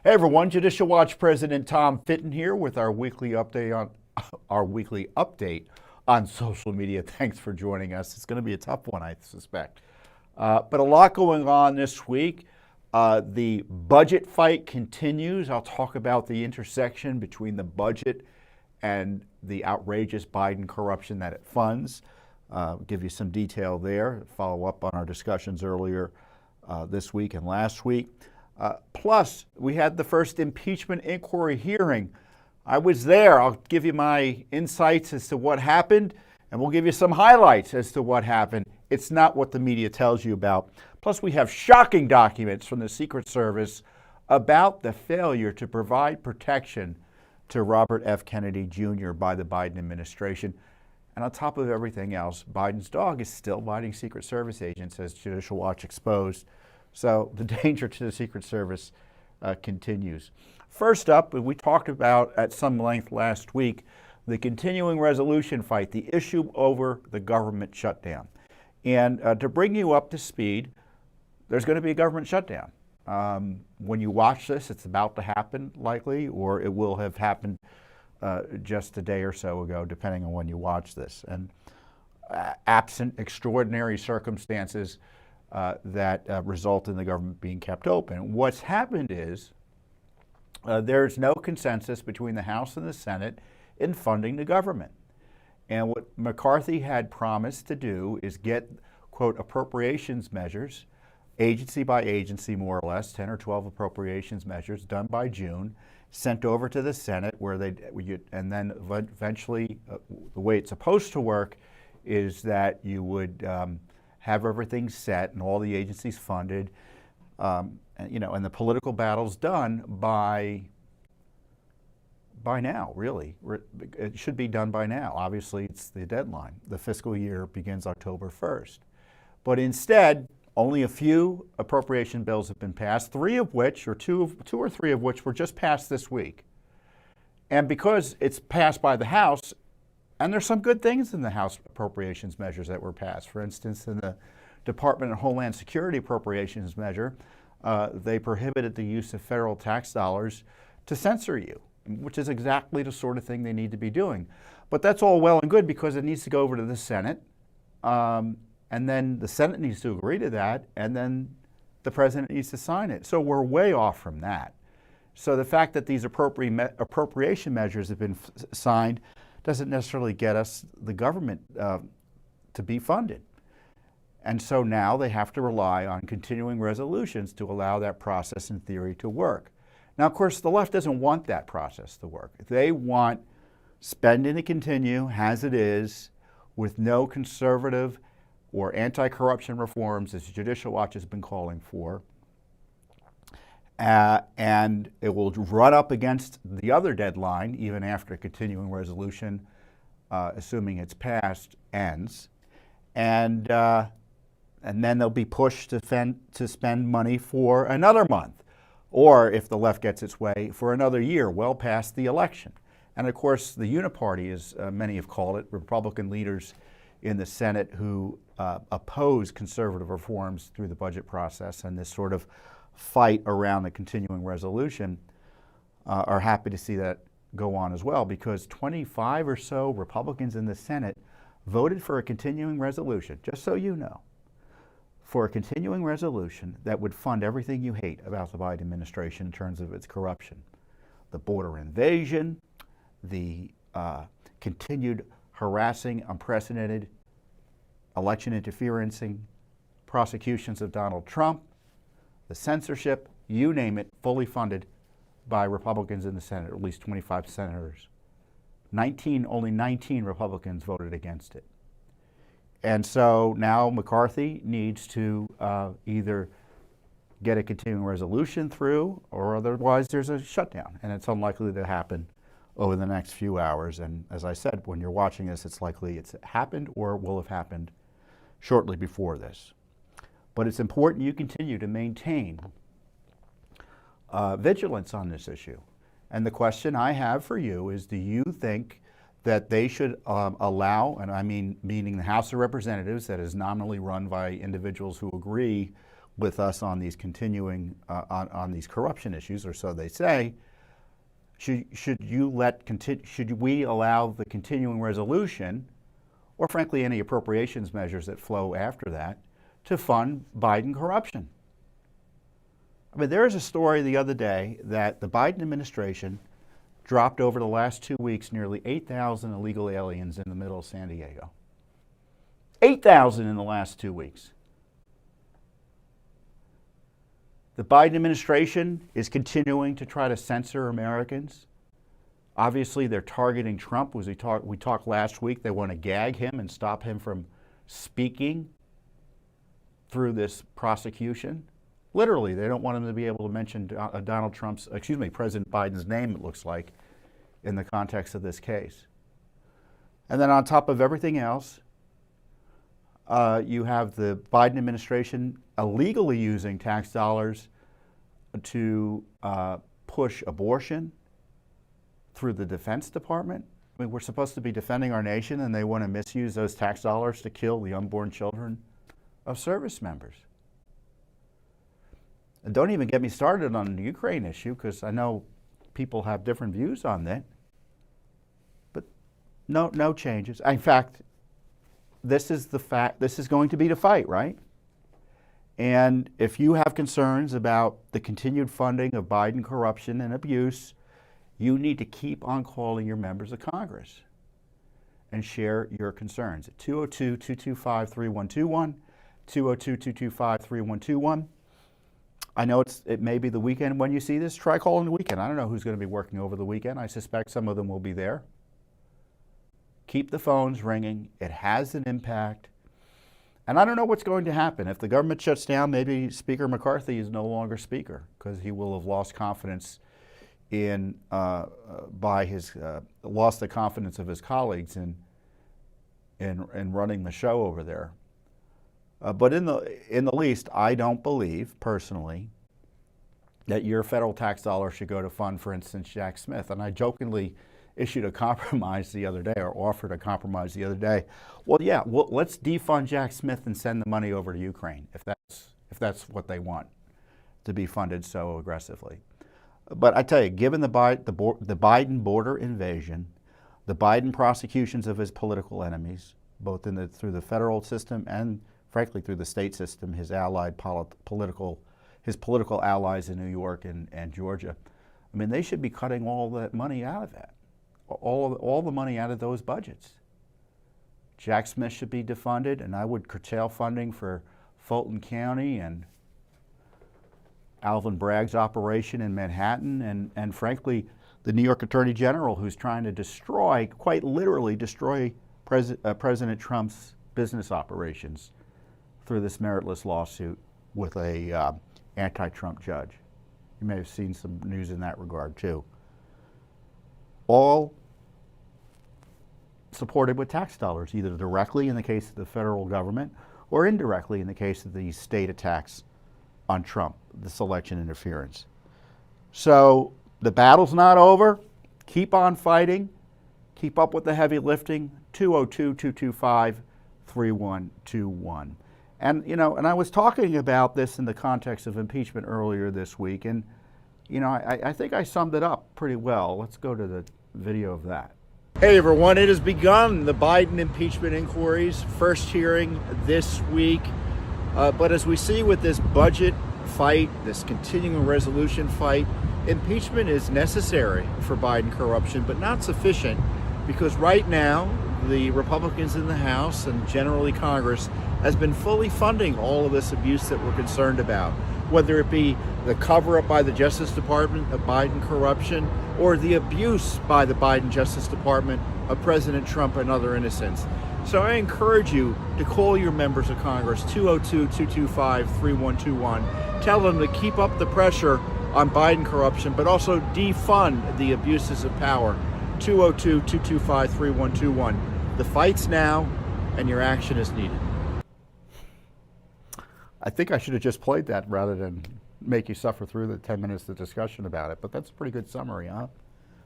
Hey everyone, Judicial Watch President Tom Fitton here with our weekly update on social media. Thanks for joining us. It's going to be a tough one, I suspect. But a lot going on this week. The budget fight continues. I'll talk about the intersection between the budget and the outrageous Biden corruption that it funds. Give you some detail there, follow up on our discussions earlier this week and last week. Plus, we had the first impeachment inquiry hearing. I was there. I'll give you my insights as to what happened, and we'll give you some highlights as to what happened. It's not what the media tells you about. Plus, we have shocking documents from the Secret Service about the failure to provide protection to Robert F. Kennedy Jr. by the Biden administration. And on top of everything else, Biden's dog is still biting Secret Service agents, as Judicial Watch exposed. So the danger to the Secret Service continues. First up, we talked about at some length last week the continuing resolution fight, the issue over the government shutdown. And to bring you up to speed, there's going to be a government shutdown. When you watch this, it's about to happen likely, or it will have happened just a day or so ago, depending on when you watch this. And absent extraordinary circumstances, that result in the government being kept open. What's happened is there's no consensus between the House and the Senate in funding the government. And what McCarthy had promised to do is get, quote, appropriations measures, agency by agency more or less, 10 or 12 appropriations measures done by June, sent over to the Senate and then eventually the way it's supposed to work is that you would have everything set and all the agencies funded, and the political battle's done by now, really. It should be done by now. Obviously, it's the deadline. The fiscal year begins October 1st. But instead, only a few appropriation bills have been passed, two or three of which were just passed this week. And because it's passed by the House, and there's some good things in the House appropriations measures that were passed. For instance, in the Department of Homeland Security appropriations measure, they prohibited the use of federal tax dollars to censor you, which is exactly the sort of thing they need to be doing. But that's all well and good because it needs to go over to the Senate, and then the Senate needs to agree to that, and then the president needs to sign it. So we're way off from that. So the fact that these appropriation measures have been signed doesn't necessarily get us the government to be funded. And so now they have to rely on continuing resolutions to allow that process in theory to work. Now, of course, the left doesn't want that process to work. They want spending to continue as it is with no conservative or anti-corruption reforms, as Judicial Watch has been calling for. And it will run up against the other deadline, even after a continuing resolution, assuming it's passed, ends. And then they'll be pushed to spend money for another month, or if the left gets its way, for another year, well past the election. And of course, the uniparty, as many have called it, Republican leaders in the Senate who oppose conservative reforms through the budget process and this sort of fight around the continuing resolution, are happy to see that go on as well, because 25 or so Republicans in the Senate voted for a continuing resolution, just so you know, for a continuing resolution that would fund everything you hate about the Biden administration in terms of its corruption. The border invasion, the continued harassing, unprecedented election interferencing prosecutions of Donald Trump, the censorship, you name it, fully funded by Republicans in the Senate, at least 25 senators. Only 19 Republicans voted against it. And so now McCarthy needs to either get a continuing resolution through, or otherwise there's a shutdown. And it's unlikely to happen over the next few hours. And as I said, when you're watching this, it's likely it's happened or will have happened shortly before this. But it's important you continue to maintain vigilance on this issue. And the question I have for you is, do you think that they should allow, and I mean meaning the House of Representatives that is nominally run by individuals who agree with us on these continuing on these corruption issues, or so they say. Should we allow the continuing resolution, or frankly any appropriations measures that flow after that, to fund Biden corruption? I mean, there is a story the other day that the Biden administration dropped over the last 2 weeks nearly 8,000 illegal aliens in the middle of San Diego. 8,000 in the last 2 weeks. The Biden administration is continuing to try to censor Americans. Obviously, they're targeting Trump. As we talked last week, they want to gag him and stop him from speaking through this prosecution. Literally, they don't want him to be able to mention President Biden's name, it looks like, in the context of this case. And then on top of everything else, you have the Biden administration illegally using tax dollars to push abortion through the Defense Department. I mean, we're supposed to be defending our nation, and they want to misuse those tax dollars to kill the unborn children of service members. And don't even get me started on the Ukraine issue, because I know people have different views on that. But no changes. In fact, this is going to be the fight, right? And if you have concerns about the continued funding of Biden corruption and abuse, you need to keep on calling your members of Congress and share your concerns at 202-225-3121, 202-225-3121. I know it may be the weekend when you see this. Try calling the weekend. I don't know who's going to be working over the weekend. I suspect some of them will be there. Keep the phones ringing. It has an impact. And I don't know what's going to happen. If the government shuts down, maybe Speaker McCarthy is no longer Speaker, because he will have lost confidence lost the confidence of his colleagues in running the show over there. But in the least, I don't believe personally that your federal tax dollars should go to fund, for instance, Jack Smith. And I jokingly issued a compromise the other day, or offered a compromise the other day. Well, yeah, let's defund Jack Smith and send the money over to Ukraine if that's what they want to be funded so aggressively. But I tell you, given the Biden border invasion, the Biden prosecutions of his political enemies, both through the federal system and frankly through the state system, his political allies in New York and Georgia, I mean, they should be cutting all that money out of that. All the money out of those budgets. Jack Smith should be defunded, and I would curtail funding for Fulton County and Alvin Bragg's operation in Manhattan, and frankly, the New York Attorney General, who's trying to quite literally destroy President Trump's business operations through this meritless lawsuit with a anti-Trump judge. You may have seen some news in that regard too. All supported with tax dollars, either directly in the case of the federal government or indirectly in the case of the state attacks on Trump, this election interference. So the battle's not over. Keep on fighting. Keep up with the heavy lifting. 202-225-3121. And I was talking about this in the context of impeachment earlier this week, and I think I summed it up pretty well. Let's go to the video of that. Hey everyone, it has begun, the Biden impeachment inquiries, first hearing this week. But as we see with this budget fight, this continuing resolution fight, impeachment is necessary for Biden corruption, but not sufficient, because right now the Republicans in the House and generally Congress has been fully funding all of this abuse that we're concerned about, whether it be the cover-up by the Justice Department of Biden corruption or the abuse by the Biden Justice Department of President Trump and other innocents. So I encourage you to call your members of Congress, 202-225-3121. Tell them to keep up the pressure on Biden corruption, but also defund the abuses of power. 202-225-3121. The fight's now, and your action is needed. I think I should have just played that rather than make you suffer through the 10 minutes of discussion about it, but that's a pretty good summary, huh?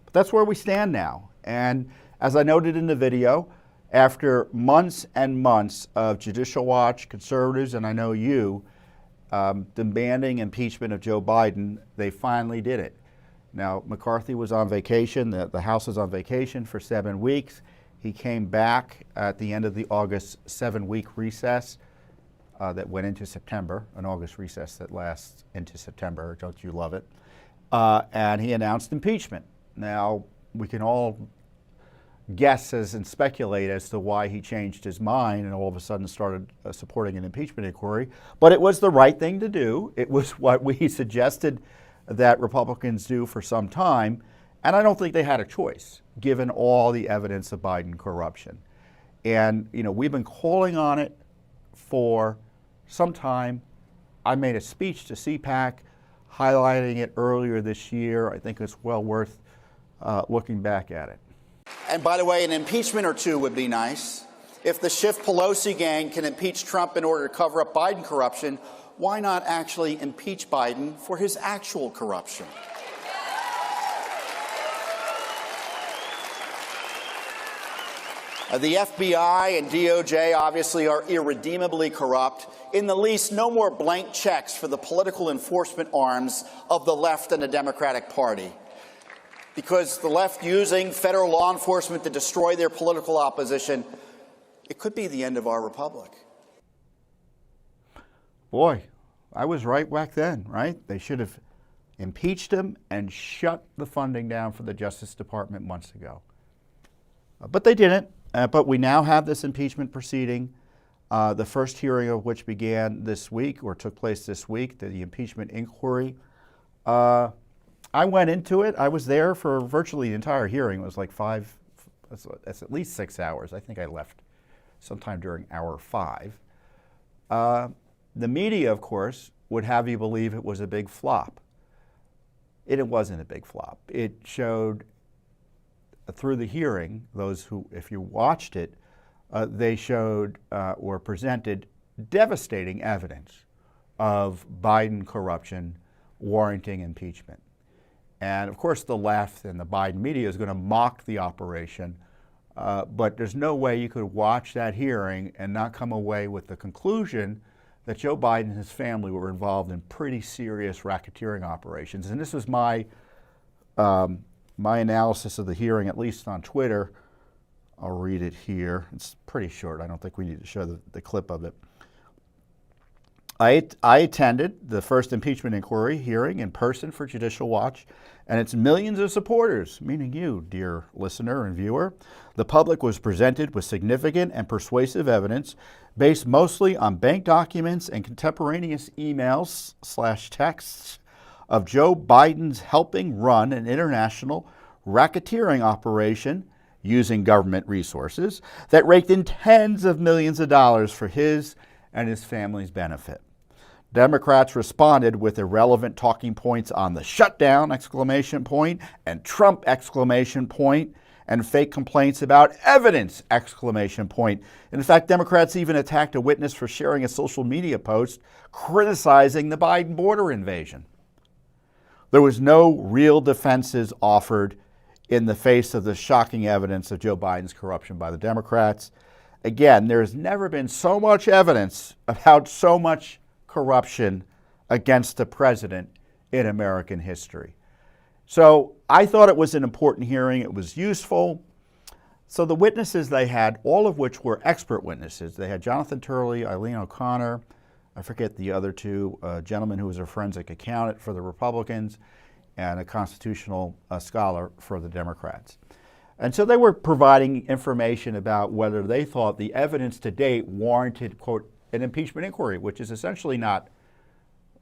But that's where we stand now. And as I noted in the video, after months and months of Judicial Watch, conservatives, and I know you, demanding impeachment of Joe Biden, they finally did it. Now, McCarthy was on vacation. The House was on vacation for 7 weeks. He came back at the end of the August 7-week recess that went into September, an August recess that lasts into September. Don't you love it? And he announced impeachment. Now, we can all guess and speculate as to why he changed his mind and all of a sudden started supporting an impeachment inquiry. But it was the right thing to do. It was what we suggested that Republicans do for some time. And I don't think they had a choice, given all the evidence of Biden corruption. And, we've been calling on it for some time. I made a speech to CPAC highlighting it earlier this year. I think it's well worth looking back at it. And by the way, an impeachment or two would be nice. If the Schiff Pelosi gang can impeach Trump in order to cover up Biden corruption, why not actually impeach Biden for his actual corruption? The FBI and DOJ obviously are irredeemably corrupt. In the least, no more blank checks for the political enforcement arms of the left and the Democratic Party. Because the left using federal law enforcement to destroy their political opposition, it could be the end of our republic. Boy, I was right back then, right? They should have impeached him and shut the funding down for the Justice Department months ago. But they didn't. But we now have this impeachment proceeding, the first hearing of which began this week or took place this week, the impeachment inquiry. I went into it. I was there for virtually the entire hearing. It was like that's at least 6 hours. I think I left sometime during hour 5. The media, of course, would have you believe it was a big flop. It wasn't a big flop. It showed through the hearing, those who, if you watched it, they showed or presented devastating evidence of Biden corruption warranting impeachment. And of course, the left and the Biden media is going to mock the operation, but there's no way you could watch that hearing and not come away with the conclusion that Joe Biden and his family were involved in pretty serious racketeering operations. And this was my analysis of the hearing, at least on Twitter. I'll read it here. It's pretty short. I don't think we need to show the clip of it. I attended the first impeachment inquiry hearing in person for Judicial Watch and its millions of supporters, meaning you, dear listener and viewer. The public was presented with significant and persuasive evidence based mostly on bank documents and contemporaneous emails/texts of Joe Biden's helping run an international racketeering operation using government resources that raked in tens of millions of dollars for his and his family's benefit. Democrats responded with irrelevant talking points on the shutdown, ! And Trump, ! And fake complaints about evidence, ! In fact, Democrats even attacked a witness for sharing a social media post criticizing the Biden border invasion. There was no real defenses offered in the face of the shocking evidence of Joe Biden's corruption by the Democrats. Again, there has never been so much evidence about so much corruption against the president in American history. So I thought it was an important hearing. It was useful. So the witnesses they had, all of which were expert witnesses. They had Jonathan Turley, Eileen O'Connor, I forget the other two, a gentleman who was a forensic accountant for the Republicans and a constitutional scholar for the Democrats. And so they were providing information about whether they thought the evidence to date warranted, quote, an impeachment inquiry, which is essentially not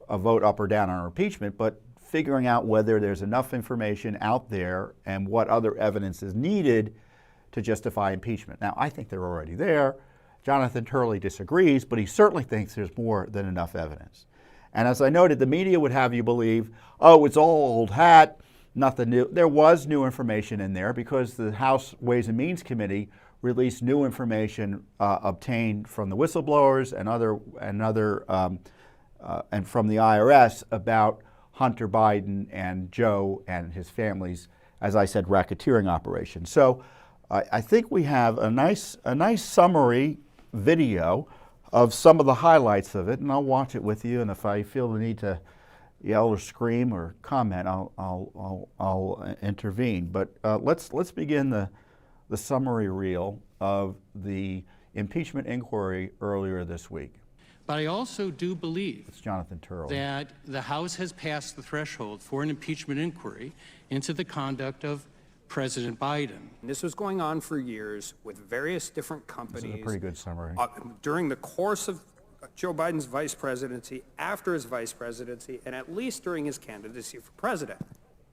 a vote up or down on impeachment, but figuring out whether there's enough information out there and what other evidence is needed to justify impeachment. Now, I think they're already there. Jonathan Turley disagrees, but he certainly thinks there's more than enough evidence. And as I noted, the media would have you believe, oh, it's all old hat, nothing new. There was new information in there because the House Ways and Means Committee released new information obtained from the whistleblowers and from the IRS about Hunter Biden and Joe and his family's, as I said, racketeering operation. So I think we have a nice summary video of some of the highlights of it, and I'll watch it with you. And if I feel the need to yell or scream or comment, I'll intervene. But let's begin the summary reel of the impeachment inquiry earlier this week. But I also do believe It's Jonathan Turley. that the House has passed the threshold for an impeachment inquiry into the conduct of President Biden. This was going on for years with various different companies. This is a pretty good summary. During the course of Joe Biden's vice presidency, after his vice presidency, and at least during his candidacy for president.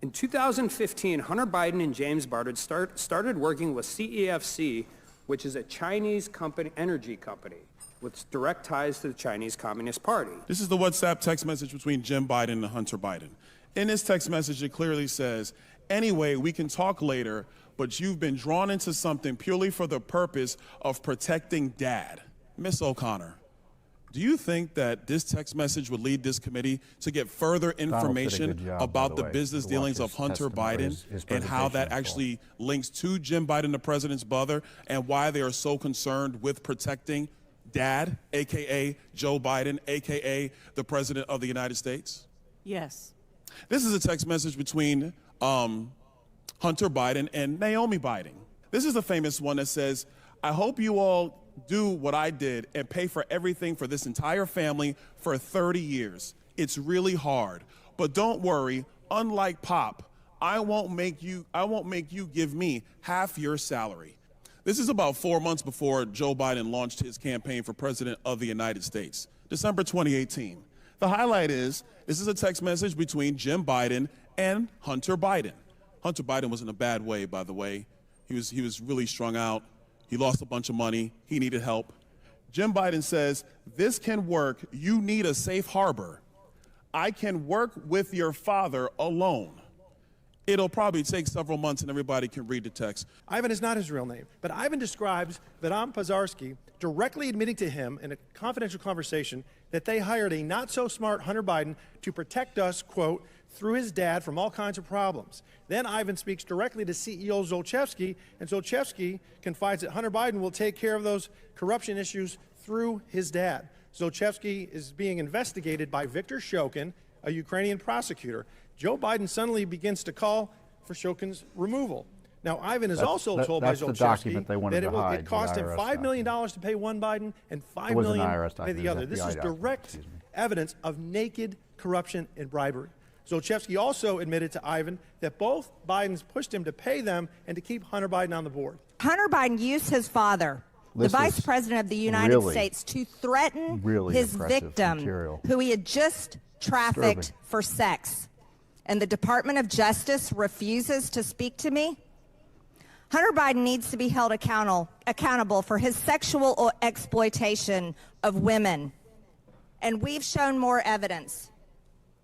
In 2015, Hunter Biden and James Biden started working with CEFC, which is a Chinese company, energy company, with direct ties to the Chinese Communist Party. This is the WhatsApp text message between Jim Biden and Hunter Biden. In this text message, it clearly says, anyway, we can talk later, but you've been drawn into something purely for the purpose of protecting Dad. Miss O'Connor, do you think that this text message would lead this committee to get further information about the business dealings of Hunter Biden and how that actually links to Jim Biden, the president's brother, and why they are so concerned with protecting Dad, a.k.a. Joe Biden, a.k.a. the President of the United States? Yes. This is a text message between Hunter Biden and Naomi Biden. This is a famous one that says, I hope you all do what I did and pay for everything for this entire family for 30 years. It's really hard. But don't worry, unlike Pop, I won't make you give me half your salary. This is about 4 months before Joe Biden launched his campaign for President of the United States, December 2018. The highlight is, this is a text message between Jim Biden and Hunter Biden. Hunter Biden was in a bad way, by the way. He was really strung out. He lost a bunch of money. He needed help. Jim Biden says, this can work. You need a safe harbor. I can work with your father alone. It'll probably take several months and everybody can read the text. Ivan is not his real name, but Ivan describes Vadam Pozharsky directly admitting to him in a confidential conversation that they hired a not-so-smart Hunter Biden to protect us, quote, through his dad from all kinds of problems. Then Ivan speaks directly to CEO Zlochevsky, and Zlochevsky confides that Hunter Biden will take care of those corruption issues through his dad. Zlochevsky is being investigated by Viktor Shokin, a Ukrainian prosecutor. Joe Biden suddenly begins to call for Shokin's removal. Now, Ivan is also told by Zlochevsky that it cost him $5 million to pay one Biden and $5 million to pay the other. This is direct evidence of naked corruption and bribery. Zlochevsky also admitted to Ivan that both Bidens pushed him to pay them and to keep Hunter Biden on the board. Hunter Biden used his father, the Vice President of the United States, to threaten his victim, who he had just trafficked for sex. And the Department of Justice refuses to speak to me? Hunter Biden needs to be held accountable for his sexual exploitation of women. And we've shown more evidence.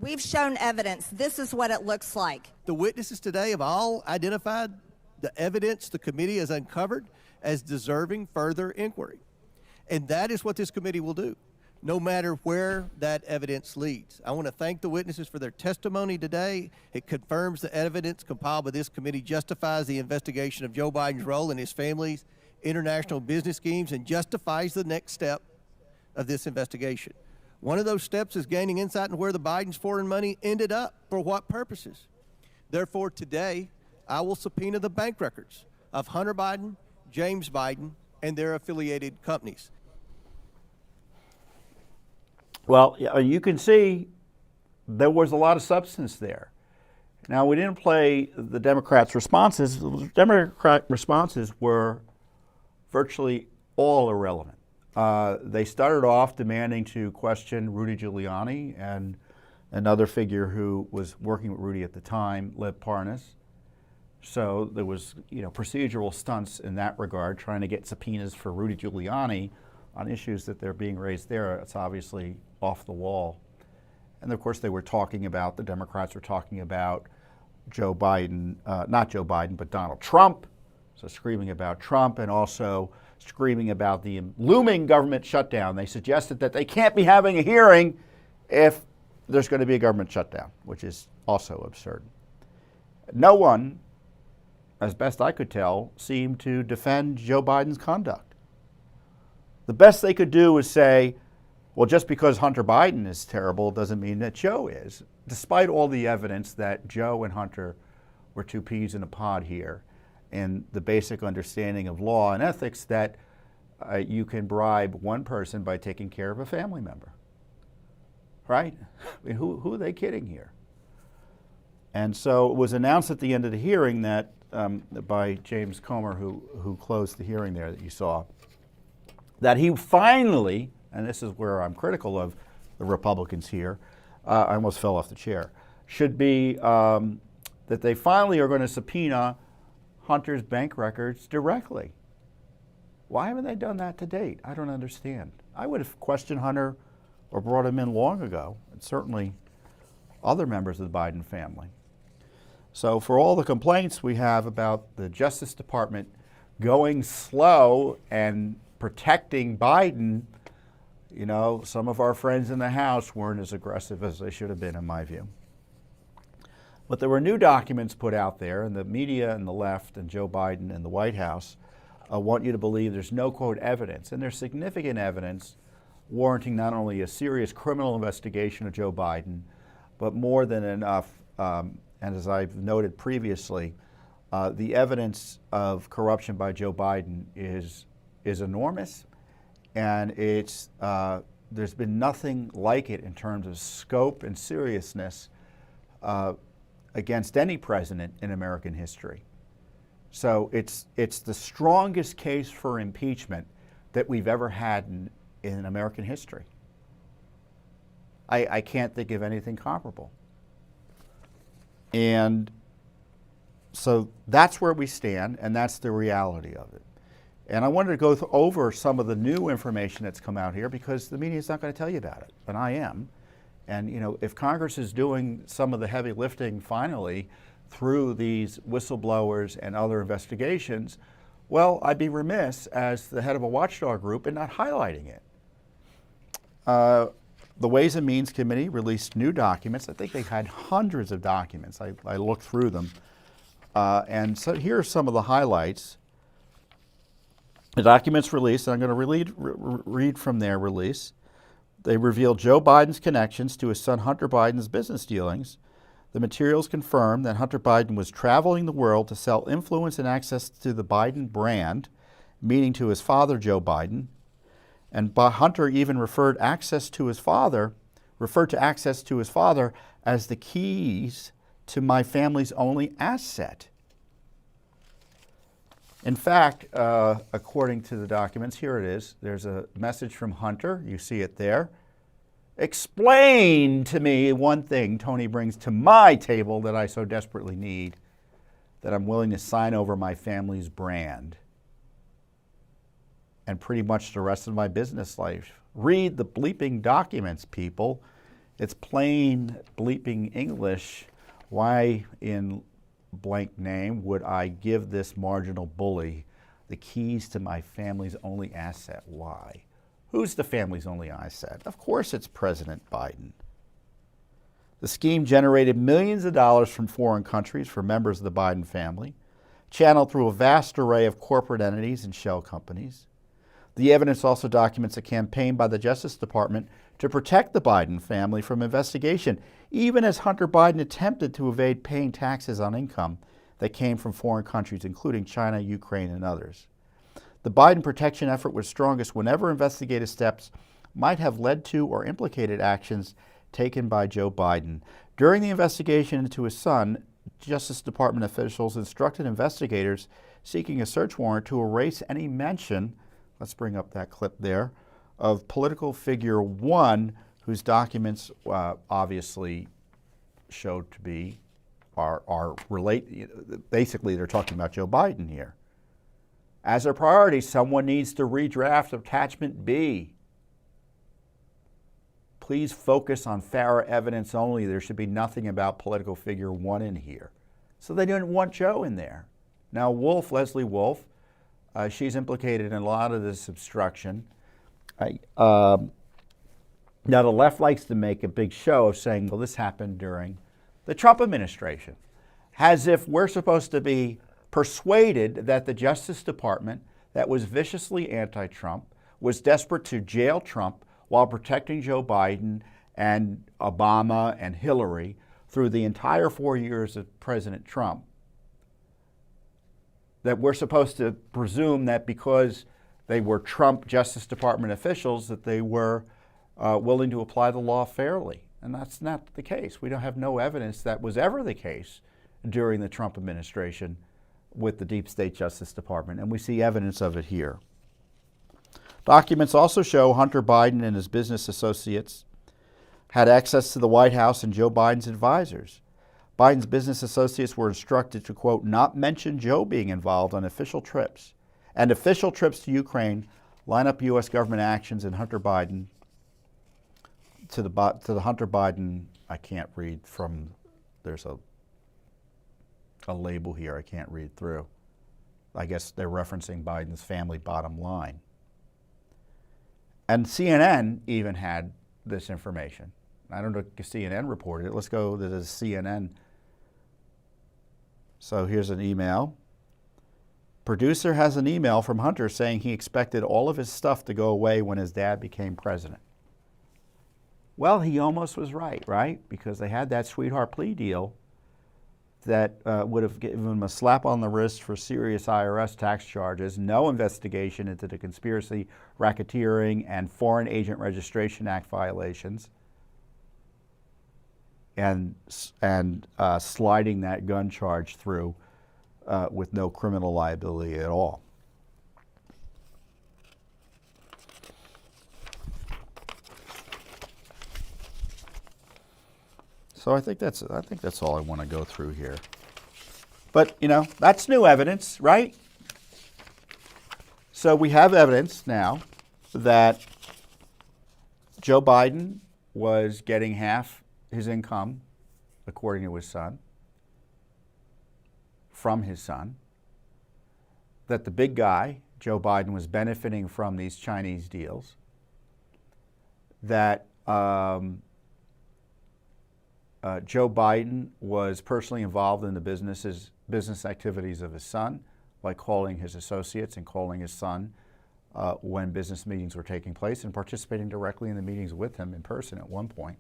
We've shown evidence. This is what it looks like. The witnesses today have all identified the evidence the committee has uncovered as deserving further inquiry. And that is what this committee will do, no matter where that evidence leads. I want to thank the witnesses for their testimony today. It confirms the evidence compiled by this committee justifies the investigation of Joe Biden's role in his family's international business schemes and justifies the next step of this investigation. One of those steps is gaining insight into where the Biden's foreign money ended up, for what purposes. Therefore, today, I will subpoena the bank records of Hunter Biden, James Biden, and their affiliated companies. Well, you can see there was a lot of substance there. Now, we didn't play the Democrats' responses. The Democrat responses were virtually all irrelevant. They started off demanding to question Rudy Giuliani and another figure who was working with Rudy at the time, Lev Parnas. So there was, procedural stunts in that regard, trying to get subpoenas for Rudy Giuliani on issues that they're being raised there. It's obviously off the wall. And of course, the Democrats were talking about Joe Biden, not Joe Biden, but Donald Trump. So screaming about Trump and also screaming about the looming government shutdown. They suggested that they can't be having a hearing if there's going to be a government shutdown, which is also absurd. No one, as best I could tell, seemed to defend Joe Biden's conduct. The best they could do is say, well, just because Hunter Biden is terrible doesn't mean that Joe is, despite all the evidence that Joe and Hunter were two peas in a pod here, and the basic understanding of law and ethics that you can bribe one person by taking care of a family member, right? I mean, who are they kidding here? And so it was announced at the end of the hearing that by James Comer, who closed the hearing there that you saw, that he finally, and this is where I'm critical of the Republicans here, I almost fell off the chair, should be that they finally are going to subpoena Hunter's bank records directly. Why haven't they done that to date? I don't understand. I would have questioned Hunter or brought him in long ago, and certainly other members of the Biden family. So for all the complaints we have about the Justice Department going slow and protecting Biden, you know, some of our friends in the House weren't as aggressive as they should have been, in my view. But there were new documents put out there, and the media and the left and Joe Biden and the White House want you to believe there's no, quote, evidence. And there's significant evidence warranting not only a serious criminal investigation of Joe Biden, but more than enough, and as I've noted previously, the evidence of corruption by Joe Biden is enormous, and it's there's been nothing like it in terms of scope and seriousness against any president in American history. So it's the strongest case for impeachment that we've ever had in American history. I can't think of anything comparable. And so that's where we stand, and that's the reality of it. And I wanted to go over some of the new information that's come out here because the media is not going to tell you about it, and I am. And you know, if Congress is doing some of the heavy lifting finally through these whistleblowers and other investigations, well, I'd be remiss as the head of a watchdog group in not highlighting it. The Ways and Means Committee released new documents. I think they had hundreds of documents. I looked through them. And so here are some of the highlights. The documents released, and I'm going to read from their release. They reveal Joe Biden's connections to his son Hunter Biden's business dealings. The materials confirm that Hunter Biden was traveling the world to sell influence and access to the Biden brand, meaning to his father, Joe Biden. And Hunter even referred to access to his father as the keys to my family's only asset. In fact, according to the documents, here it is. There's a message from Hunter. You see it there. Explain to me one thing Tony brings to my table that I so desperately need, that I'm willing to sign over my family's brand and pretty much the rest of my business life. Read the bleeping documents, people. It's plain bleeping English. Why in blank name would I give this marginal bully the keys to my family's only asset? Why? Who's the family's only asset? Of course it's President Biden. The scheme generated millions of dollars from foreign countries for members of the Biden family, channeled through a vast array of corporate entities and shell companies. The evidence also documents a campaign by the Justice Department to protect the Biden family from investigation, even as Hunter Biden attempted to evade paying taxes on income that came from foreign countries, including China, Ukraine, and others. The Biden protection effort was strongest whenever investigative steps might have led to or implicated actions taken by Joe Biden. During the investigation into his son, Justice Department officials instructed investigators seeking a search warrant to erase any mention, let's bring up that clip there, of political figure one, whose documents obviously showed to be, basically they're talking about Joe Biden here. As a priority, someone needs to redraft Attachment B. Please focus on FARA evidence only. There should be nothing about political figure one in here. So they didn't want Joe in there. Now Leslie Wolf, she's implicated in a lot of this obstruction. Now the left likes to make a big show of saying, well, this happened during the Trump administration, as if we're supposed to be persuaded that the Justice Department that was viciously anti-Trump was desperate to jail Trump while protecting Joe Biden and Obama and Hillary through the entire 4 years of President Trump. That we're supposed to presume that because they were Trump Justice Department officials that they were willing to apply the law fairly. And that's not the case. We don't have no evidence that was ever the case during the Trump administration with the deep state Justice Department, and we see evidence of it here. Documents also show Hunter Biden and his business associates had access to the White House and Joe Biden's advisors. Biden's business associates were instructed to, quote, not mention Joe being involved on official trips to Ukraine, line up U.S. government actions in Hunter Biden to the Hunter Biden. I can't read from, there's a label here I can't read through. I guess they're referencing Biden's family bottom line. And CNN even had this information. I don't know if CNN reported it. Let's go to the CNN. So here's an email. Producer has an email from Hunter saying he expected all of his stuff to go away when his dad became president. Well, he almost was right? Because they had that sweetheart plea deal that would have given him a slap on the wrist for serious IRS tax charges, no investigation into the conspiracy, racketeering, and Foreign Agent Registration Act violations, and sliding that gun charge through with no criminal liability at all. So I think that's all I want to go through here. But that's new evidence, right? So we have evidence now that Joe Biden was getting half his income, according to his son, from his son. That the big guy, Joe Biden, was benefiting from these Chinese deals. That Joe Biden was personally involved in the business activities of his son, like calling his associates and calling his son when business meetings were taking place and participating directly in the meetings with him in person at one point.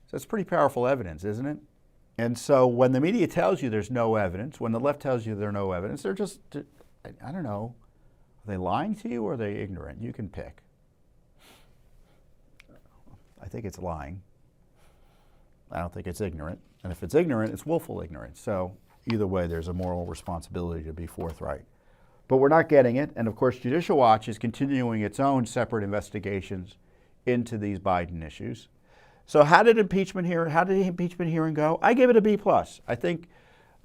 So it's pretty powerful evidence, isn't it? And so when the media tells you there's no evidence, when the left tells you there's no evidence, they're just, I don't know, are they lying to you or are they ignorant? You can pick. I think it's lying. I don't think it's ignorant. And if it's ignorant, it's willful ignorance. So either way, there's a moral responsibility to be forthright. But we're not getting it. And of course, Judicial Watch is continuing its own separate investigations into these Biden issues. So how did the impeachment hearing go? I gave it a B+. I think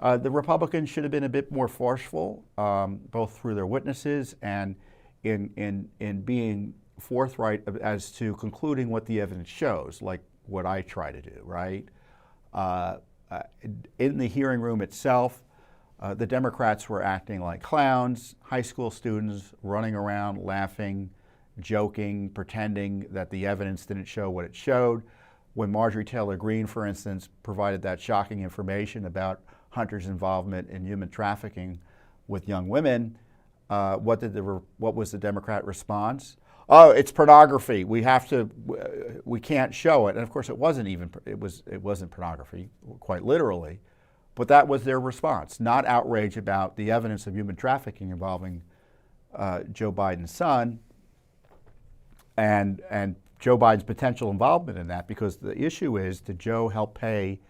the Republicans should have been a bit more forceful, both through their witnesses and in being forthright as to concluding what the evidence shows, like what I try to do, right? In the hearing room itself, the Democrats were acting like clowns, high school students running around, laughing, joking, pretending that the evidence didn't show what it showed. When Marjorie Taylor Greene, for instance, provided that shocking information about Hunter's involvement in human trafficking with young women, what was the Democrat response? Oh, it's pornography. We can't show it. And of course, it wasn't pornography, quite literally, but that was their response. Not outrage about the evidence of human trafficking involving Joe Biden's son and Joe Biden's potential involvement in that, because the issue is, did Joe help pay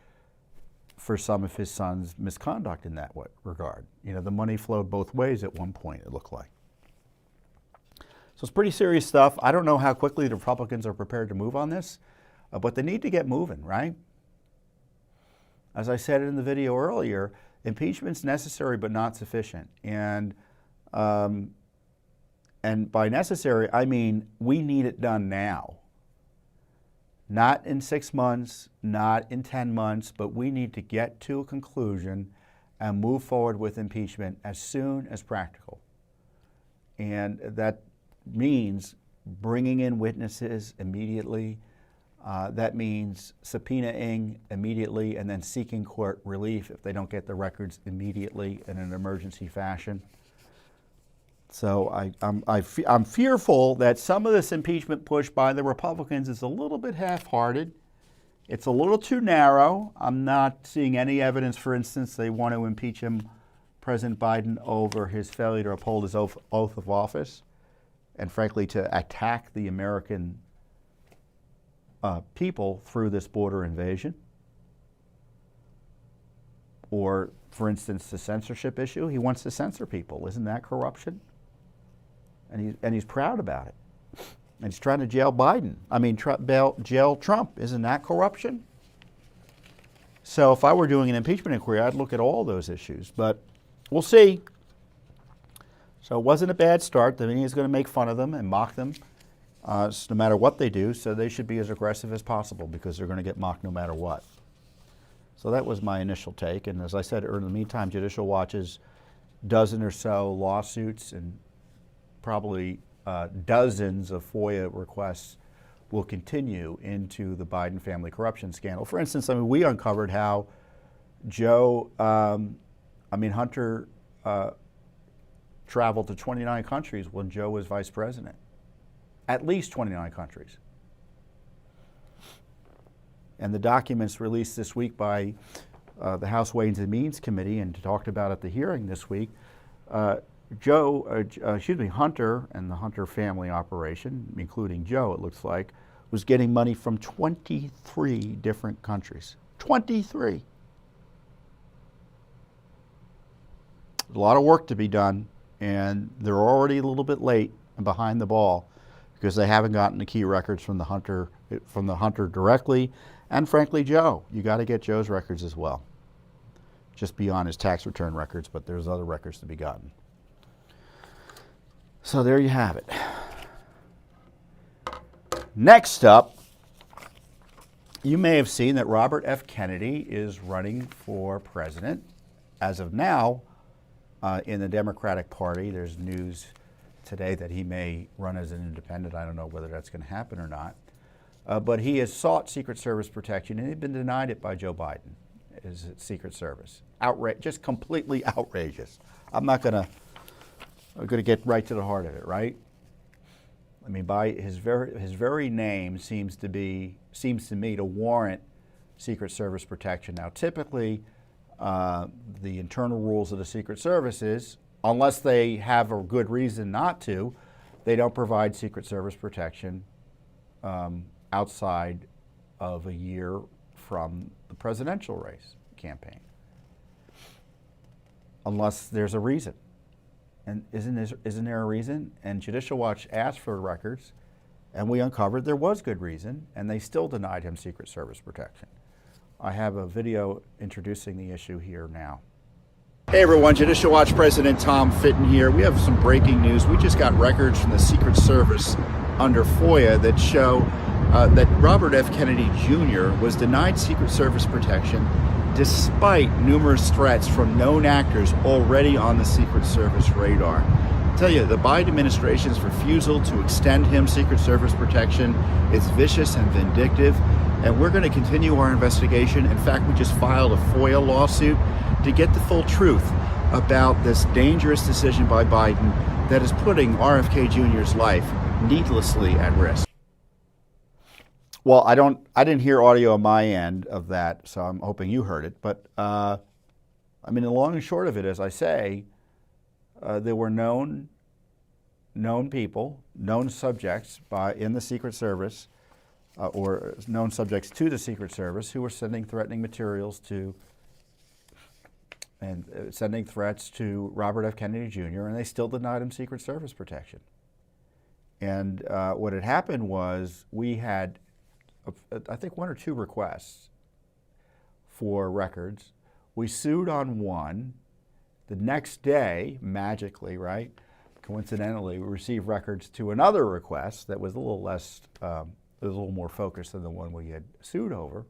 for some of his son's misconduct in that regard? The money flowed both ways at one point, it looked like. So it's pretty serious stuff. I don't know how quickly the Republicans are prepared to move on this, but they need to get moving, right? As I said in the video earlier, impeachment's necessary but not sufficient. And by necessary, I mean we need it done now. Not in 6 months, not in 10 months, but we need to get to a conclusion and move forward with impeachment as soon as practical. And that means bringing in witnesses immediately. That means subpoenaing immediately and then seeking court relief if they don't get the records immediately in an emergency fashion. So I'm fearful that some of this impeachment push by the Republicans is a little bit half-hearted. It's a little too narrow. I'm not seeing any evidence, for instance, they want to impeach him, President Biden, over his failure to uphold his oath of office and, frankly, to attack the American people through this border invasion. Or, for instance, the censorship issue. He wants to censor people. Isn't that corruption? And he's proud about it. And he's trying to jail Biden. Jail Trump. Isn't that corruption? So if I were doing an impeachment inquiry, I'd look at all those issues. But we'll see. So it wasn't a bad start. The media is going to make fun of them and mock them, no matter what they do. So they should be as aggressive as possible because they're going to get mocked no matter what. So that was my initial take. And as I said, in the meantime, Judicial watches dozen or so lawsuits and probably dozens of FOIA requests will continue into the Biden family corruption scandal. For instance, we uncovered how Hunter traveled to 29 countries when Joe was vice president. At least 29 countries. And the documents released this week by the House Ways and Means Committee and talked about at the hearing this week, Hunter and the Hunter family operation, including Joe, it looks like, was getting money from 23 different countries. 23. A lot of work to be done, and they're already a little bit late and behind the ball because they haven't gotten the key records from the Hunter directly, and frankly, Joe. You got to get Joe's records as well, just beyond his tax return records, but there's other records to be gotten. So there you have it. Next up, you may have seen that Robert F. Kennedy is running for president. As of now, in the Democratic Party, there's news today that he may run as an independent. I don't know whether that's going to happen or not. But he has sought Secret Service protection, and he's been denied it by Joe Biden, his Secret Service. Just completely outrageous. I'm going to get right to the heart of it, right? I mean, by his very name seems to me to warrant Secret Service protection. Now, typically, the internal rules of the Secret Service is, unless they have a good reason not to, they don't provide Secret Service protection outside of a year from the presidential race campaign, unless there's a reason. And isn't there a reason? And Judicial Watch asked for records, and we uncovered there was good reason, and they still denied him Secret Service protection. I have a video introducing the issue here now. Hey everyone, Judicial Watch President Tom Fitton here. We have some breaking news. We just got records from the Secret Service under FOIA that show that Robert F. Kennedy Jr. was denied Secret Service protection despite numerous threats from known actors already on the Secret Service radar. I tell you, the Biden administration's refusal to extend him Secret Service protection is vicious and vindictive, and we're going to continue our investigation. In fact, we just filed a FOIA lawsuit to get the full truth about this dangerous decision by Biden that is putting RFK Jr.'s life needlessly at risk. Well, I didn't hear audio on my end of that, so I'm hoping you heard it. But the long and short of it, as I say, there were known people, known subjects in the Secret Service, or known subjects to the Secret Service who were sending threatening materials and sending threats to Robert F. Kennedy Jr., and they still denied him Secret Service protection. And what had happened was we had, I think, 1 or 2 requests for records. We sued on one. The next day, magically, right, coincidentally, we received records to another request that was a little less, it was a little more focused than the one we had sued over.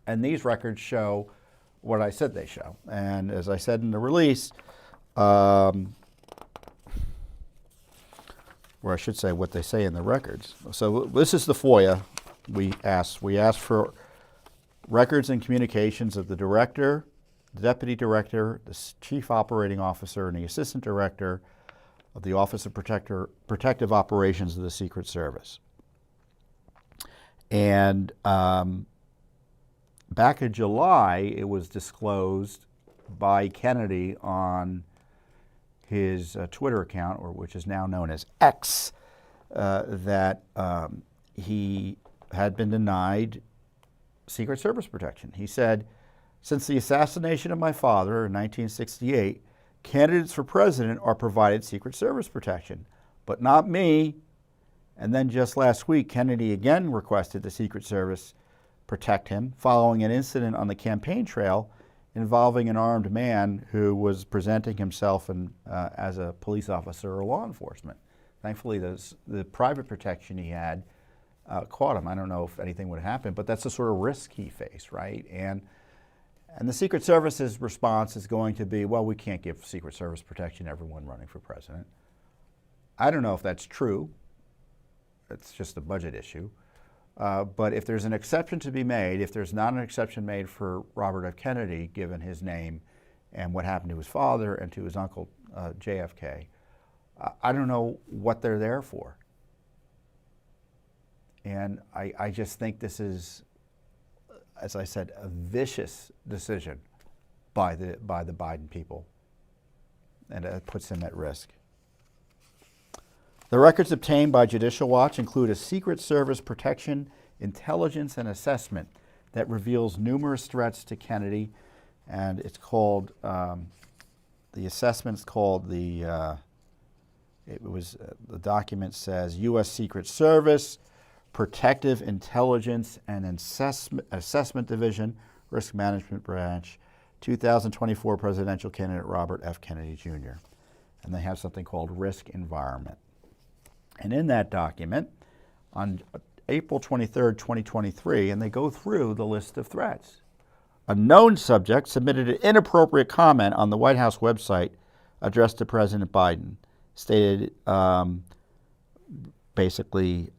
And these records show what I said they show. And as I said in the release, or I should say what they say in the records. So this is the FOIA we asked. We asked for records and communications of the director, the deputy director, the chief operating officer, and the assistant director of the Office of Protective Operations of the Secret Service. And back in July, it was disclosed by Kennedy on his Twitter account, or which is now known as X, that he had been denied Secret Service protection. He said, "Since the assassination of my father in 1968, candidates for president are provided Secret Service protection, but not me." And then just last week, Kennedy again requested the Secret Service protect him following an incident on the campaign trail involving an armed man who was presenting himself as a police officer or law enforcement. Thankfully, the private protection he had caught him. I don't know if anything would happen, but that's the sort of risk he faced, right? And the Secret Service's response is going to be, well, we can't give Secret Service protection to everyone running for president. I don't know if that's true. It's just a budget issue. But if there's an exception to be made, if there's not an exception made for Robert F. Kennedy, given his name and what happened to his father and to his uncle JFK, I don't know what they're there for. And I just think this is, as I said, a vicious decision by the Biden people, and it puts him at risk. The records obtained by Judicial Watch include a Secret Service protection, intelligence, and assessment that reveals numerous threats to Kennedy, and it's called, the assessment's called the document says U.S. Secret Service, Protective Intelligence and Assessment Division, Risk Management Branch, 2024 Presidential Candidate Robert F. Kennedy Jr. And they have something called Risk Environment. And in that document, on April 23rd, 2023, and they go through the list of threats. A known subject submitted an inappropriate comment on the White House website addressed to President Biden, stated basically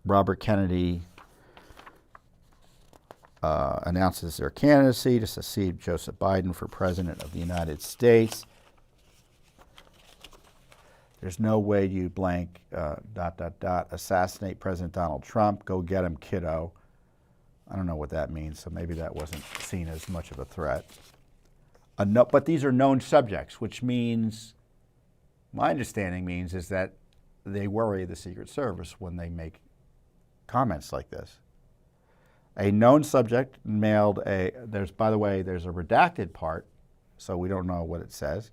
Robert Kennedy announces their candidacy to succeed Joseph Biden for President of the United States. There's no way you blank, ... assassinate President Donald Trump. Go get him, kiddo. I don't know what that means, so maybe that wasn't seen as much of a threat. But these are known subjects, which means, my understanding means, is that they worry the Secret Service when they make comments like this. A known subject mailed by the way, there's a redacted part, so we don't know what it says.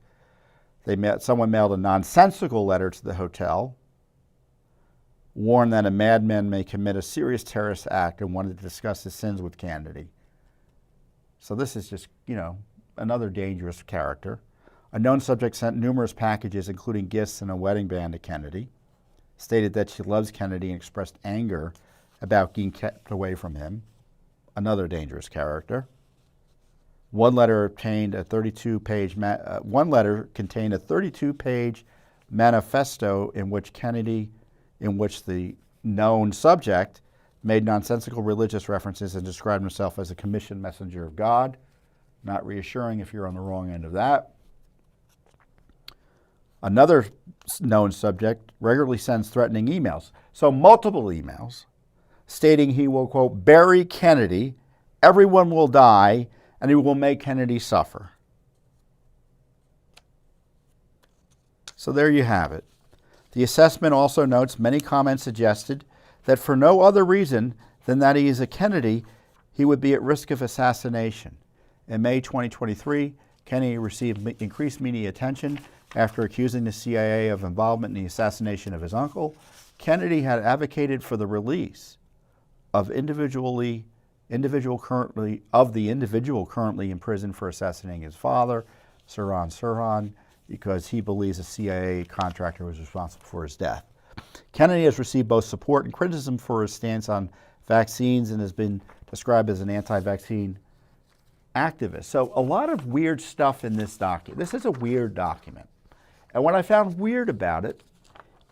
Someone mailed a nonsensical letter to the hotel, warned that a madman may commit a serious terrorist act, and wanted to discuss his sins with Kennedy. So this is just, another dangerous character. A known subject sent numerous packages, including gifts and a wedding band to Kennedy, stated that she loves Kennedy and expressed anger about being kept away from him. Another dangerous character. One letter contained a 32-page manifesto in which the known subject made nonsensical religious references and described himself as a commissioned messenger of God. Not reassuring if you're on the wrong end of that. Another known subject regularly sends threatening emails. So multiple emails stating he will, quote, bury Kennedy, everyone will die, and he will make Kennedy suffer. So there you have it. The assessment also notes many comments suggested that for no other reason than that he is a Kennedy, he would be at risk of assassination. In May 2023, Kennedy received increased media attention after accusing the CIA of involvement in the assassination of his uncle. Kennedy had advocated for the release of the individual currently in prison for assassinating his father, Sirhan, because he believes a CIA contractor was responsible for his death. Kennedy has received both support and criticism for his stance on vaccines and has been described as an anti-vaccine activist. So a lot of weird stuff in this document. This is a weird document. And what I found weird about it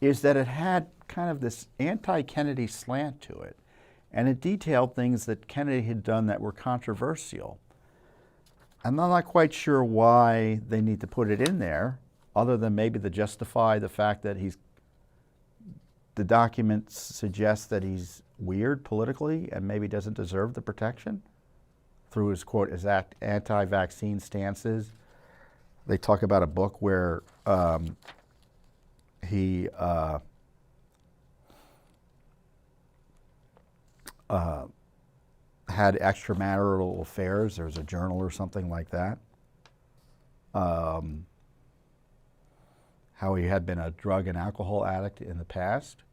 is that it had kind of this anti-Kennedy slant to it. And it detailed things that Kennedy had done that were controversial. I'm not quite sure why they need to put it in there, other than maybe to justify the fact that the documents suggest that he's weird politically and maybe doesn't deserve the protection through his, quote, his anti-vaccine stances. They talk about a book where he had extramarital affairs. There's a journal or something like that. How he had been a drug and alcohol addict in the past.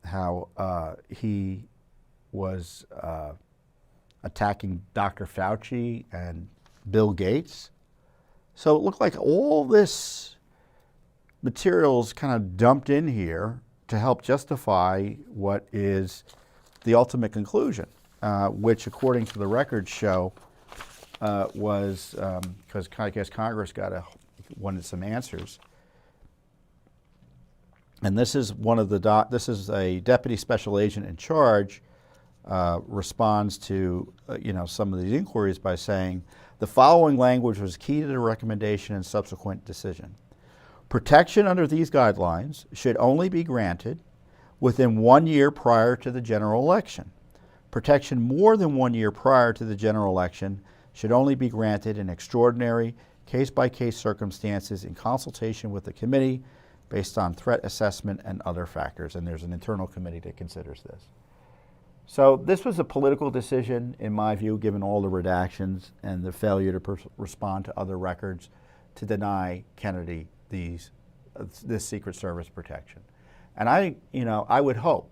How he was attacking Dr. Fauci and Bill Gates. So it looked like all this material is kind of dumped in here to help justify what is the ultimate conclusion, which, according to the records show, was because I guess Congress wanted some answers. And this is one of the this is a deputy special agent in charge responds to some of these inquiries by saying the following language was key to the recommendation and subsequent decision. Protection under these guidelines should only be granted within 1 year prior to the general election. Protection more than 1 year prior to the general election should only be granted in extraordinary case-by-case circumstances in consultation with the committee based on threat assessment and other factors. And there's an internal committee that considers this. So this was a political decision, in my view, given all the redactions and the failure to respond to other records to deny Kennedy this Secret Service protection. And I would hope,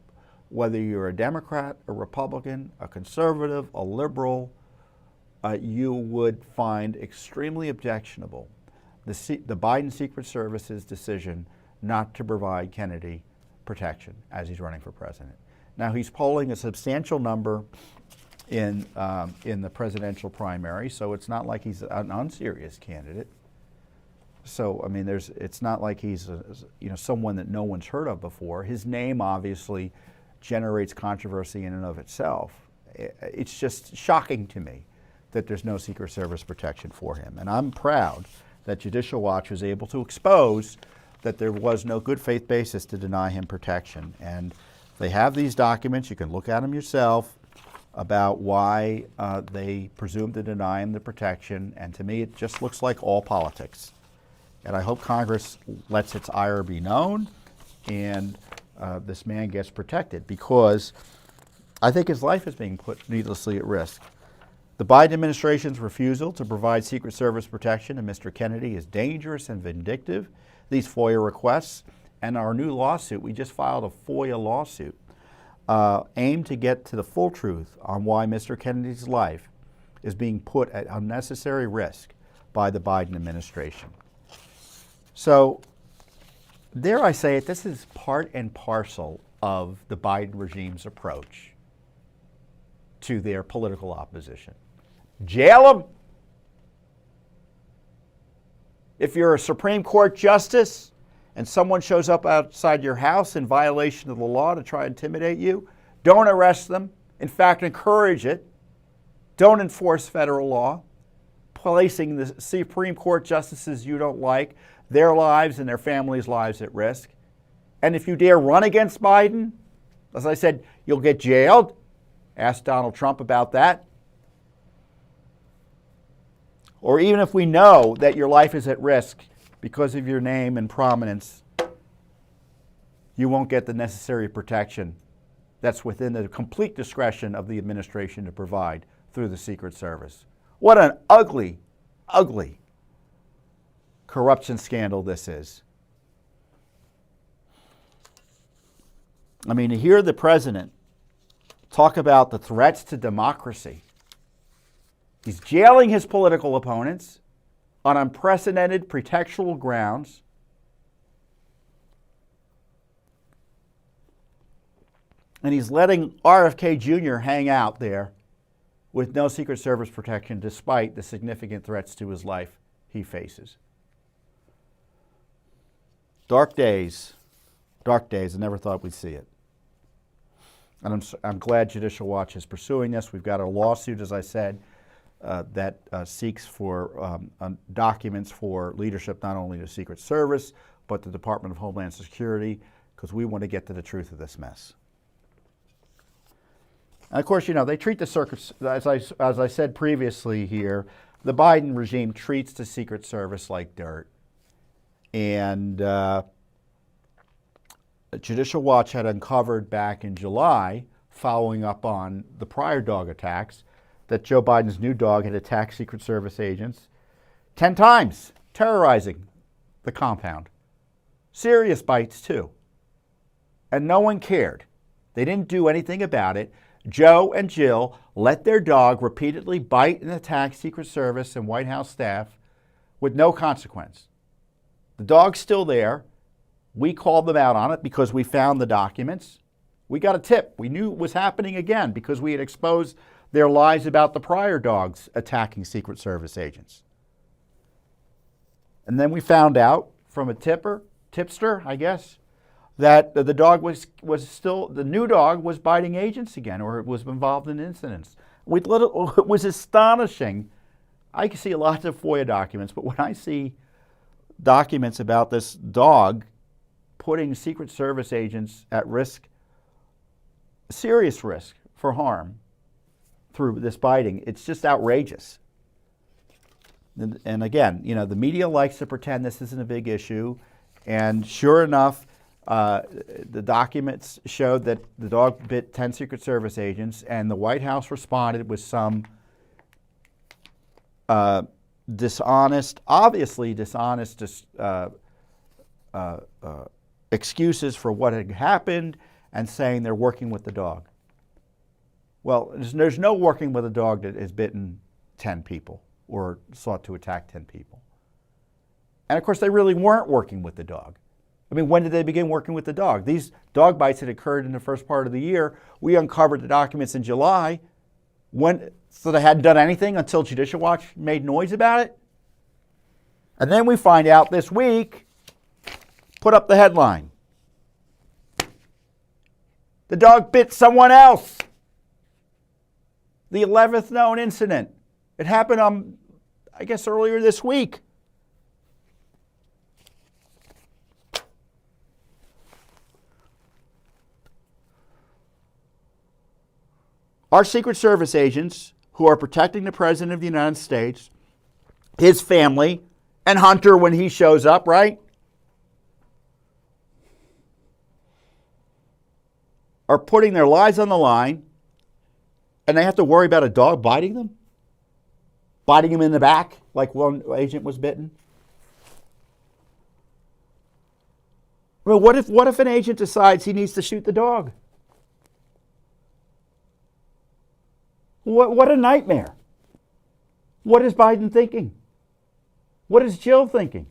whether you're a Democrat, a Republican, a conservative, a liberal, you would find extremely objectionable the Biden Secret Service's decision not to provide Kennedy protection as he's running for president. Now, he's polling a substantial number in the presidential primary, so it's not like he's an unserious candidate. So, I mean, it's not like he's someone that no one's heard of before. His name obviously generates controversy in and of itself. It's just shocking to me that there's no Secret Service protection for him. And I'm proud that Judicial Watch was able to expose that there was no good faith basis to deny him protection. And they have these documents, you can look at them yourself, about why they presumed to deny him the protection. And to me, it just looks like all politics. And I hope Congress lets its ire be known and this man gets protected, because I think his life is being put needlessly at risk. The Biden administration's refusal to provide Secret Service protection to Mr. Kennedy is dangerous and vindictive. These FOIA requests and our new lawsuit, we just filed a FOIA lawsuit, aim to get to the full truth on why Mr. Kennedy's life is being put at unnecessary risk by the Biden administration. So, dare I say it, this is part and parcel of the Biden regime's approach to their political opposition. Jail them. If you're a Supreme Court justice and someone shows up outside your house in violation of the law to try to intimidate you, don't arrest them. In fact, encourage it. Don't enforce federal law, placing the Supreme Court justices you don't like, their lives and their families' lives at risk. And if you dare run against Biden, as I said, you'll get jailed. Ask Donald Trump about that. Or even if we know that your life is at risk because of your name and prominence, you won't get the necessary protection that's within the complete discretion of the administration to provide through the Secret Service. What an ugly, ugly corruption scandal this is. I mean, to hear the president talk about the threats to democracy. He's jailing his political opponents on unprecedented pretextual grounds. And he's letting RFK Jr. hang out there with no Secret Service protection despite the significant threats to his life he faces. Dark days. Dark days. I never thought we'd see it. And I'm glad Judicial Watch is pursuing this. We've got a lawsuit, as I said, seeks for documents for leadership, not only the Secret Service, but the Department of Homeland Security, because we want to get to the truth of this mess. And of course, you know, they treat the circuits, as I said previously here, the Biden regime treats the Secret Service like dirt. And Judicial Watch had uncovered back in July, following up on the prior dog attacks, that Joe Biden's new dog had attacked Secret Service agents 10 times, terrorizing the compound. Serious bites, too. And no one cared. They didn't do anything about it. Joe and Jill let their dog repeatedly bite and attack Secret Service and White House staff with no consequence. The dog's still there. We called them out on it because we found the documents. We got a tip. We knew it was happening again because we had exposed their lies about the prior dogs attacking Secret Service agents. And then we found out from a tipster, I guess, that the dog was still, the new dog was biting agents again, or it was involved in incidents. It was astonishing. I can see lots of FOIA documents, but when I see documents about this dog putting Secret Service agents at risk, serious risk for harm through this biting, it's just outrageous. And again, you know, the media likes to pretend this isn't a big issue, and sure enough, the documents showed that the dog bit 10 Secret Service agents, and the White House responded with some obviously dishonest excuses for what had happened, and saying they're working with the dog. Well, there's no working with a dog that has bitten 10 people or sought to attack 10 people. And of course, they really weren't working with the dog. I mean, when did they begin working with the dog? These dog bites had occurred in the first part of the year. We uncovered the documents in July. So they hadn't done anything until Judicial Watch made noise about it. And then we find out this week, put up the headline. The dog bit someone else. The 11th known incident. It happened, I guess, earlier this week. Our Secret Service agents who are protecting the President of the United States, his family, and Hunter when he shows up, right? Are putting their lives on the line, and they have to worry about a dog biting them? Biting him in the back like one agent was bitten? Well, what if an agent decides he needs to shoot the dog? What a nightmare. What is Biden thinking? What is Jill thinking?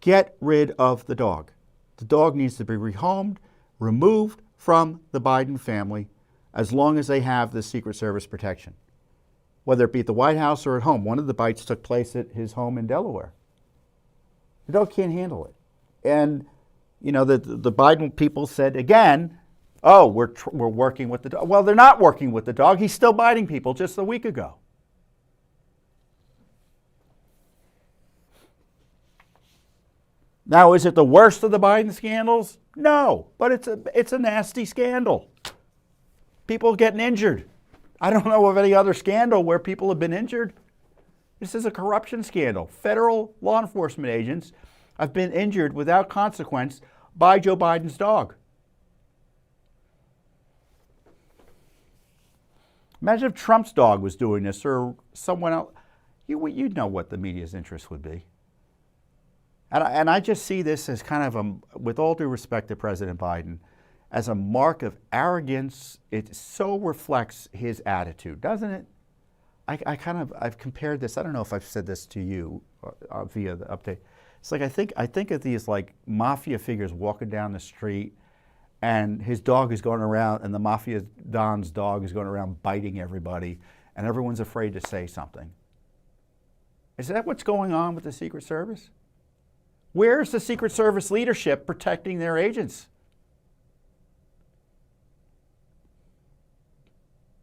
Get rid of the dog. The dog needs to be rehomed, removed from the Biden family as long as they have the Secret Service protection, whether it be at the White House or at home. One of the bites took place at his home in Delaware. The dog can't handle it. And, you know, the Biden people said again, oh, we're working with the dog. Well, they're not working with the dog. He's still biting people just a week ago. Now, is it the worst of the Biden scandals? No, but it's a nasty scandal. People getting injured. I don't know of any other scandal where people have been injured. This is a corruption scandal. Federal law enforcement agents have been injured without consequence by Joe Biden's dog. Imagine if Trump's dog was doing this or someone else. You'd know what the media's interest would be. And I just see this as kind of, with all due respect to President Biden, as a mark of arrogance. It so reflects his attitude, doesn't it? I've compared this. I don't know if I've said this to you via the update. It's like I think of these like mafia figures walking down the street, and his dog is going around, and the mafia don's dog is going around biting everybody, and everyone's afraid to say something. Is that what's going on with the Secret Service? Where's the Secret Service leadership protecting their agents?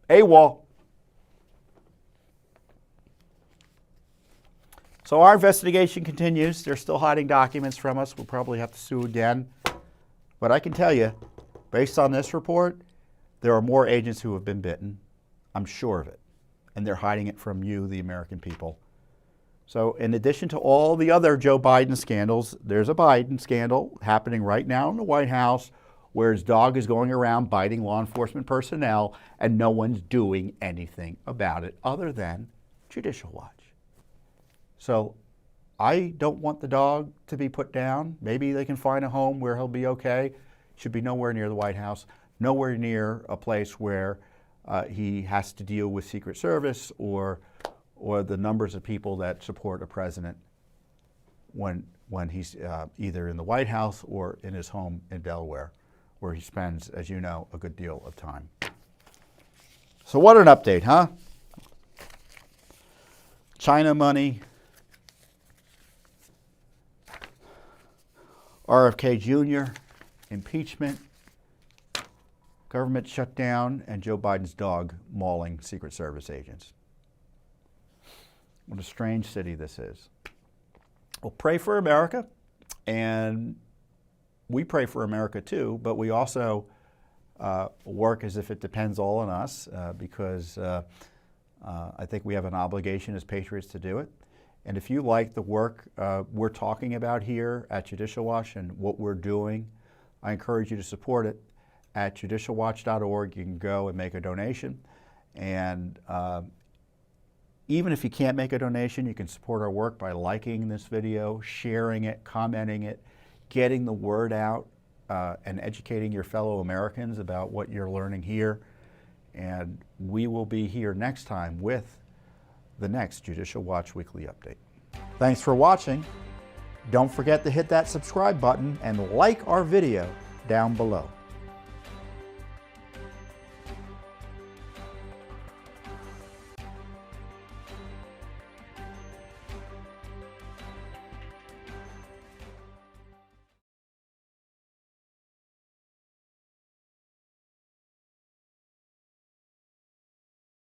AWOL. So our investigation continues. They're still hiding documents from us. We'll probably have to sue again. But I can tell you, based on this report, there are more agents who have been bitten. I'm sure of it. And they're hiding it from you, the American people. So in addition to all the other Joe Biden scandals, there's a Biden scandal happening right now in the White House where his dog is going around biting law enforcement personnel and no one's doing anything about it other than Judicial Watch. So I don't want the dog to be put down. Maybe they can find a home where he'll be okay. Should be nowhere near the White House, nowhere near a place where he has to deal with Secret Service or the numbers of people that support a president when he's either in the White House or in his home in Delaware, where he spends, as you know, a good deal of time. So what an update, huh? China money, RFK Jr., impeachment, government shutdown, and Joe Biden's dog mauling Secret Service agents. What a strange city this is. Well, pray for America, and we pray for America too, but we also work as if it depends all on us because I think we have an obligation as patriots to do it. And if you like the work we're talking about here at Judicial Watch and what we're doing, I encourage you to support it at judicialwatch.org. You can go and make a donation. And even if you can't make a donation, you can support our work by liking this video, sharing it, commenting it, getting the word out, and educating your fellow Americans about what you're learning here. And we will be here next time with the next Judicial Watch Weekly Update. Thanks for watching. Don't forget to hit that subscribe button and like our video down below.